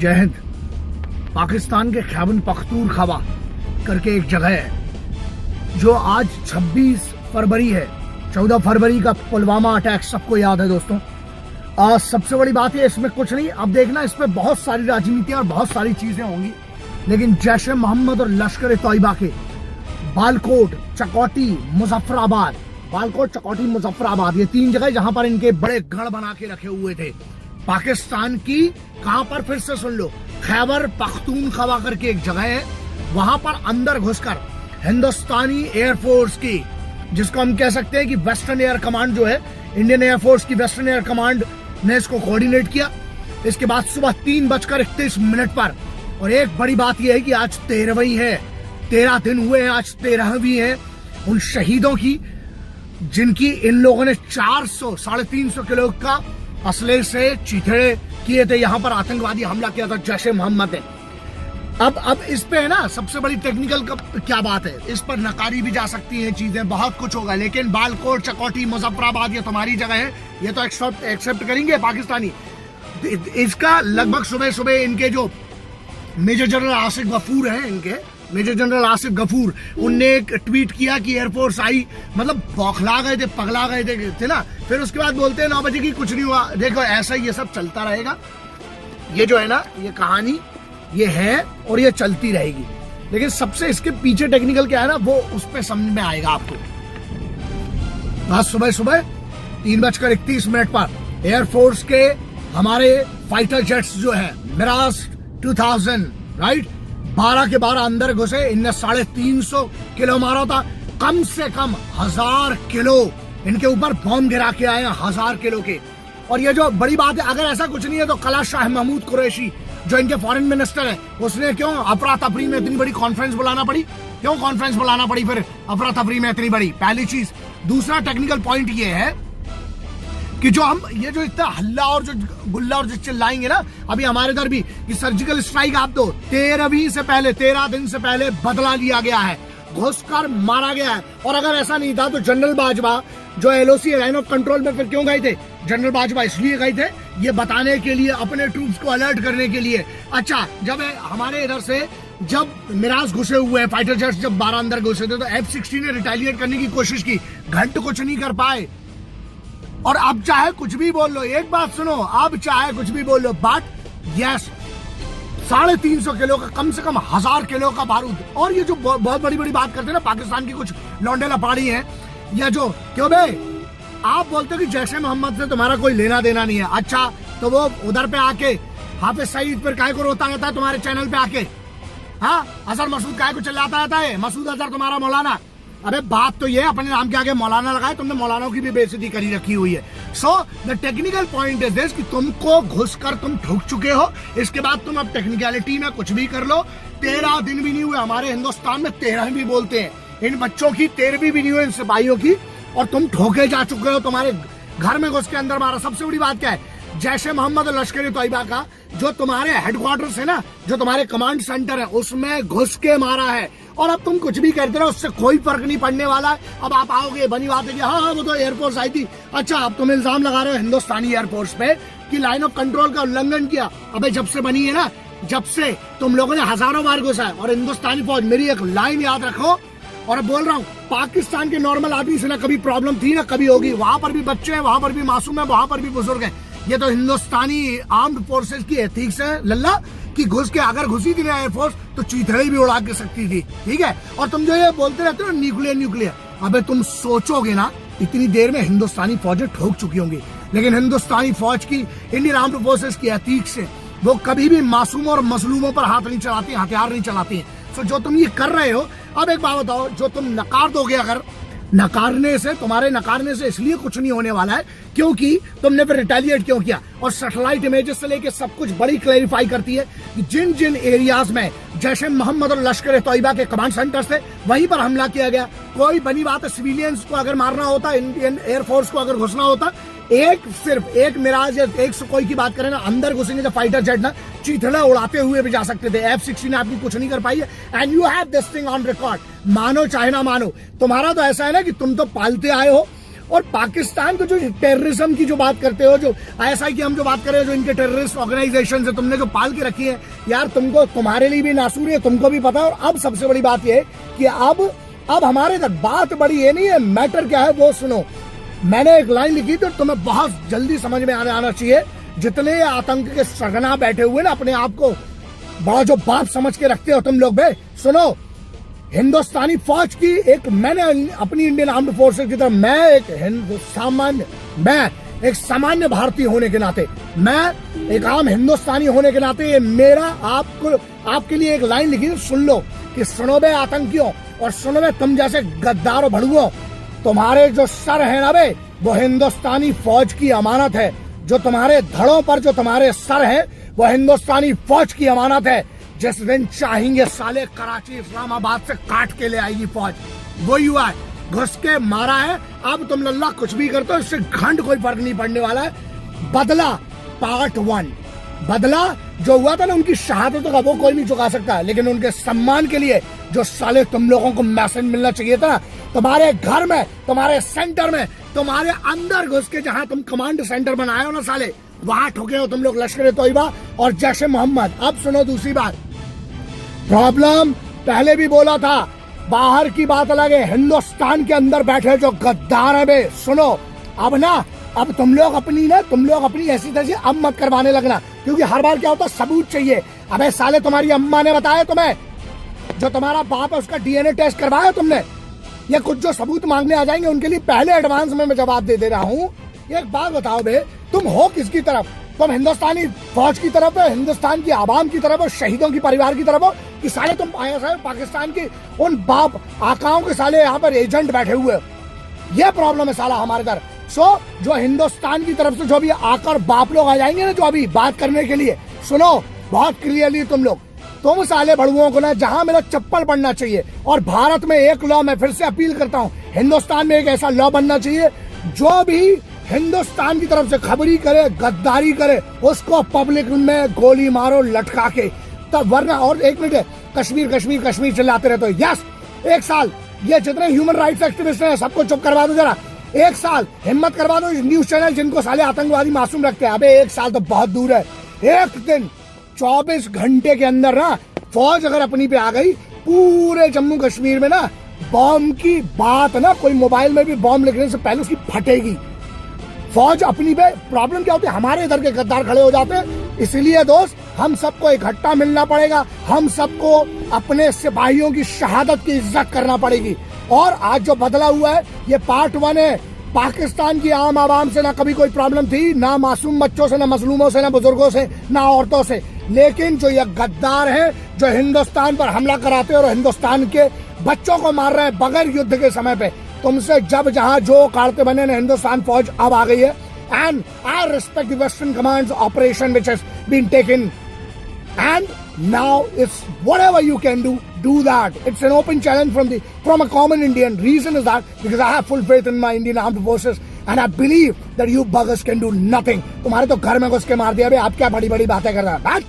जय हिंद। पाकिस्तान के खैबर पख्तूनख्वा करके एक जगह है जो आज 26 फरवरी है। 14 फरवरी का पुलवामा अटैक सबको याद है दोस्तों। सबसे बड़ी बात है इसमें कुछ नहीं, अब देखना इस पे बहुत सारी राजनीति और बहुत सारी चीजें होंगी, लेकिन जैश ए मोहम्मद और लश्कर तैयबा के बालकोट, चकौटी, मुजफ्फराबाद, बालकोट, चकौटी, मुजफ्फराबाद, ये 3 जगह जहां पर इनके बड़े गढ़ बना के रखे हुए थे पाकिस्तान की। कहां पर, फिर से सुन लो, खैबर पख्तूनख्वा करके एक जगह है, वहां पर अंदर घुसकर हिंदुस्तानी एयरफोर्स की, जिसको हम कह सकते हैं कि वेस्टर्न एयर कमांड जो है, इंडियन एयरफोर्स की वेस्टर्न एयर कमांड ने इसको कोऑर्डिनेट किया। इसके बाद सुबह 3:31 पर, और एक बड़ी बात यह है कि आज 13वीं है, 13 दिन हुए हैं, आज 13वीं है उन शहीदों की जिनकी इन लोगों ने 350 किलो का असले से चीथड़े किए थे। यहां पर आतंकवादी हमला किया था जैश ए मोहम्मद ने। अब इस पे है ना, सबसे बड़ी टेक्निकल क्या बात है, इस पर नकारी भी जा सकती हैं चीजें, बहुत कुछ होगा, लेकिन बालकोट, चकौटी, मुजफ्फराबाद ये तुम्हारी जगह है, ये तो एक्सेप्ट करेंगे पाकिस्तानी। इसका लगभग सुबह सुबह इनके जो मेजर जनरल आसिफ गफूर हैं, इनके मेजर जनरल आसिफ गफूर, उनने एक ट्वीट किया कि एयरफोर्स आई, मतलब बौखला गए थे, पगला गए थे ना। फिर उसके बाद बोलते हैं 9 बजे की कुछ नहीं हुआ। देखो ऐसा ही ये सब चलता रहेगा, ये जो है ना, ये कहानी ये है और ये चलती रहेगी, लेकिन सबसे इसके पीछे टेक्निकल क्या है ना, वो उस पर समझ में आएगा आपको। आज सुबह सुबह 3:31 पर एयरफोर्स के हमारे फाइटर जेट्स जो है मिराज 2000, राइट, 12 के 12 अंदर घुसे। इनने 350 किलो मारा था, कम से कम 1000 किलो इनके ऊपर बॉम्ब गिरा के आए, 1000 किलो के। और ये जो बड़ी बात है, अगर ऐसा कुछ नहीं है तो कला शाह महमूद कुरैशी जो इनके फॉरेन मिनिस्टर है, उसने क्यों अफरा तफरी में इतनी बड़ी कॉन्फ्रेंस बुलाना पड़ी, क्यों कॉन्फ्रेंस बुलाना पड़ी फिर अफरा तफरी में इतनी बड़ी, पहली चीज। दूसरा टेक्निकल पॉइंट ये है कि जो हम ये जो इतना हल्ला और जो गुल्ला और जो चिल्लाएंगे ना, अभी हमारे इधर भी कि सर्जिकल स्ट्राइक आप दो, 13 दिन से पहले बदला लिया गया है, घुसकर मारा गया है। और अगर ऐसा नहीं था तो जनरल बाजवा जो LOC लाइन ऑफ कंट्रोल में फिर क्यों गए थे? जनरल बाजवा इसलिए गए थे ये बताने के लिए, अपने ट्रूप्स को अलर्ट करने के लिए। अच्छा, जब हमारे इधर से जब मिराज घुसे हुए हैं, फाइटर जेट्स जब 12 अंदर घुसे थे, तो F-16 ने रिटेलिएट करने की कोशिश की, घंट कुछ नहीं कर पाए। और अब चाहे कुछ भी बोल लो, एक बात सुनो, अब चाहे कुछ भी बोल लो, बट यस 350 किलो का, कम से कम 1000 किलो का बारूद। और ये जो बहुत बड़ी बड़ी बात करते हैं ना पाकिस्तान की कुछ लौंडे लपाड़ी हैं, या जो क्यों बे आप बोलते हो कि जैश ए मोहम्मद से तुम्हारा कोई लेना देना नहीं है। अच्छा, तो वो उधर पे आके हाफिज सईद पर काहे को रोता रहता है तुम्हारे चैनल पे आके? हाँ, अजहर मसूद काहे को चिल्लाता रहता है, मसूद अजहर तुम्हारा मौलाना। अरे बात तो ये अपने नाम के आगे मौलाना लगाए, तुमने मौलानों की भी बेइज्जती करी रखी हुई है। So the technical point is this कि तुमको घुसकर तुम ठुक चुके हो, इसके बाद तुम अब टेक्निकलिटी में कुछ भी कर लो। 13 दिन भी नहीं हुए, हमारे हिंदुस्तान में 13 भी बोलते हैं, इन बच्चों की 13वीं भी नहीं हुई, इन सिपाहियों की, और तुम ठोके जा चुके हो, तुम्हारे घर में घुस के अंदर मारा। सबसे बड़ी बात क्या है, जैश ए मोहम्मद और लश्कर तैयबा का जो तुम्हारे हेडक्वार्टर्स है ना, जो तुम्हारे कमांड सेंटर है, उसमें घुस के मारा है। और अब तुम कुछ भी करते रहो, उससे कोई फर्क नहीं पड़ने वाला है। अब आप आओगे, बनी बात है कि हाँ वो तो एयरफोर्स आई थी। अच्छा, अब तुम इल्जाम लगा रहे हो हिंदुस्तानी एयरफोर्स पे कि लाइन ऑफ कंट्रोल का उल्लंघन किया। अबे जब से बनी है ना, जब से तुम लोगों ने हजारों बार घुसा है। और हिंदुस्तानी फौज, मेरी एक लाइन याद रखो, और अब बोल रहा हूँ, पाकिस्तान के नॉर्मल आदमी से ना कभी प्रॉब्लम थी ना कभी होगी। वहां पर भी बच्चे हैं, वहां पर भी मासूम है, वहां पर भी बुजुर्ग है। ये तो हिंदुस्तानी आर्म्ड फोर्सेस की एथिक्स है लल्ला, कि घुस के, अगर घुसी थी ना एयरफोर्स तो चीथड़े भी उड़ा के सकती थी, ठीक है। और तुम जो ये बोलते रहते हो न्यूक्लियर, अबे तुम सोचोगे ना, इतनी देर में हिंदुस्तानी फौजें ठोक चुकी होंगी। लेकिन हिंदुस्तानी फौज की, इंडियन आर्म्ड फोर्सेस की एथिक्स से वो कभी भी मासूम और मजलूमों पर हाथ नहीं चलाती, हथियार नहीं चलाती है। सो जो तुम ये कर रहे हो, अब एक बात बताओ, जो तुम नकार दोगे, अगर तुम्हारे नकारने से इसलिए कुछ नहीं होने वाला है क्योंकि तुमने फिर रिटेलिएट क्यों किया। और सैटेलाइट इमेजेस से लेके सब कुछ बड़ी क्लैरिफाई करती है कि जिन जिन एरियाज में जैश ए मोहम्मद और लश्कर तैयबा के कमांड सेंटर्स थे, वहीं पर हमला किया गया। कोई बनी बात है, सिविलियंस को अगर मारना होता, इंडियन एयरफोर्स को अगर घुसना होता, सिर्फ एक मिराज या एक सुखोई की बात करें ना, अंदर घुसेंगे तो फाइटर जेट ना चीथड़े उड़ाते हुए भी जा सकते थे। F-16 आपकी कुछ नहीं कर पाई है, and you have this thing on record. मानो चाहे ना मानो, तुम्हारा तो ऐसा है ना कि तुम तो पालते आए हो और पाकिस्तान को जो टेररिज्म की जो बात करते हो, जो आईएसआई की हम जो बात कर रहे हैं, जो इनके टेररिस्ट ऑर्गेनाइजेशन है तुमने जो पाल के रखी है यार, तुमको, तुम्हारे लिए भी नासूर है, तुमको भी पता है। और अब सबसे बड़ी बात यह है कि अब हमारे तक बात बड़ी ये नहीं है, मैटर क्या है वो सुनो। मैंने एक लाइन लिखी तो तुम्हें बहुत जल्दी समझ में आना चाहिए। जितने आतंक के सरगना बैठे हुए ना, अपने आप को बड़ा जो बाप समझ के रखते हो तुम लोग बे, सुनो, हिंदुस्तानी फौज की एक, मैंने अपनी इंडियन आर्म्ड फोर्सेस की तरफ, मैं एक सामान्य भारतीय होने के नाते, मैं एक आम हिंदुस्तानी होने के नाते, ये मेरा आपके लिए एक लाइन लिखी, सुन लो कि सुनो बे आतंकियों, और सुनो बे तुम जैसे गद्दार और भड़ुओं, तुम्हारे जो सर है ना बे, वो हिंदुस्तानी फौज की अमानत है। जो तुम्हारे धड़ों पर जो तुम्हारे सर है, वो हिंदुस्तानी फौज की अमानत है। जिस दिन चाहेंगे साले कराची इस्लामाबाद से काट के ले आएगी फौज। वो हुआ है, घुस के मारा है। अब तुम लल्ला कुछ भी करते हो, इससे घंट कोई फर्क नहीं पड़ने वाला है। बदला पार्ट 1, बदला जो हुआ था ना उनकी शहादतों का, वो कोई नहीं चुका सकता, लेकिन उनके सम्मान के लिए जो साले तुम लोगों को मैसेज मिलना चाहिए था, तुम्हारे घर में, तुम्हारे सेंटर में, तुम्हारे अंदर घुस के, जहां तुम कमांड सेंटर बनाए हो ना साले, वहां ठोके हो तुम लोग लश्कर तोयबा और जैश मोहम्मद। अब सुनो दूसरी बात, प्रॉब्लम पहले भी बोला था, बाहर की बात अलग है, हिंदुस्तान के अंदर बैठे जो गद्दार है बे, सुनो, अब तुम लोग अपनी ऐसी तैसी अब मत करवाने लगना, क्योंकि हर बार क्या होता है, सबूत चाहिए। अबे साले, तुम्हारी अम्मा ने बताया तुम्हें, जो तुम्हारा बाप है उसका डीएनए टेस्ट करवाया तुमने? या कुछ जो सबूत मांगने आ जाएंगे उनके लिए पहले एडवांस में मैं जवाब दे रहा हूँ। एक बात बताओ बे, तुम हो किसकी तरफ? तुम हिंदुस्तानी फौज की तरफ हो, हिंदुस्तान की आवाम की तरफ हो, शहीदों की परिवार की तरफ हो, कि साले तुम पाकिस्तान की उन बाप आकाओं के साले यहाँ पर एजेंट बैठे हुए? ये प्रॉब्लम है साला हमारे घर। जो हिंदुस्तान की तरफ से जो भी आकर बाप लोग आ जाएंगे ना, जो अभी बात करने के लिए, सुनो बहुत क्लियरली, तुम साले भड़ुओं को ना जहां मेरा चप्पल पड़ना चाहिए। और भारत में एक लॉ, मैं फिर से अपील करता हूं, हिंदुस्तान में एक ऐसा लॉ बनना चाहिए, जो भी हिंदुस्तान की तरफ से खबरी करे, गद्दारी करे, उसको पब्लिक में गोली मारो लटका के, तब, वरना। और एक मिनट, कश्मीर चिल्लाते रहते हो। यस, एक साल ये जितने ह्यूमन राइट्स एक्टिविस्ट हैं सबको चुप करवा दो जरा। एक साल हिम्मत करवा दो न्यूज चैनल जिनको साले आतंकवादी मासूम रखते हैं। अबे एक साल तो बहुत दूर है। एक दिन 24 घंटे के अंदर ना फौज अगर अपनी पे आ गई, पूरे जम्मू कश्मीर में ना बॉम्ब की बात ना, कोई मोबाइल में भी बॉम्ब लिखने से पहले उसकी फटेगी। फौज अपनी पे, प्रॉब्लम क्या होती है, हमारे इधर के गद्दार खड़े हो जाते हैं। इसलिए दोस्त, हम सबको इकट्ठा मिलना पड़ेगा, हम सबको अपने सिपाहियों की शहादत की इज्जत करना पड़ेगी। और आज जो बदला हुआ है ये पार्ट 1 है। पाकिस्तान की आम आवाम से ना कभी कोई प्रॉब्लम थी, ना मासूम बच्चों से, ना मजलूमों से, ना बुजुर्गों से, ना औरतों से। लेकिन जो ये गद्दार हैं, जो हिंदुस्तान पर हमला कराते हैं और हिंदुस्तान के बच्चों को मार रहे हैं बगैर युद्ध के समय पे, तुमसे जब जहां जो काटते बने ना, हिंदुस्तान फौज अब आ गई है। And I respect the western commands operation which has been taken, and now it's whatever you can do that. It's an open challenge from a common Indian. Reason is that because I have full faith in my Indian armed forces and I believe that you buggers can do nothing. तुम्हारे तो घर में घुस के मार दिया बे, आप क्या बड़ी बड़ी बातें कर रहे हैं?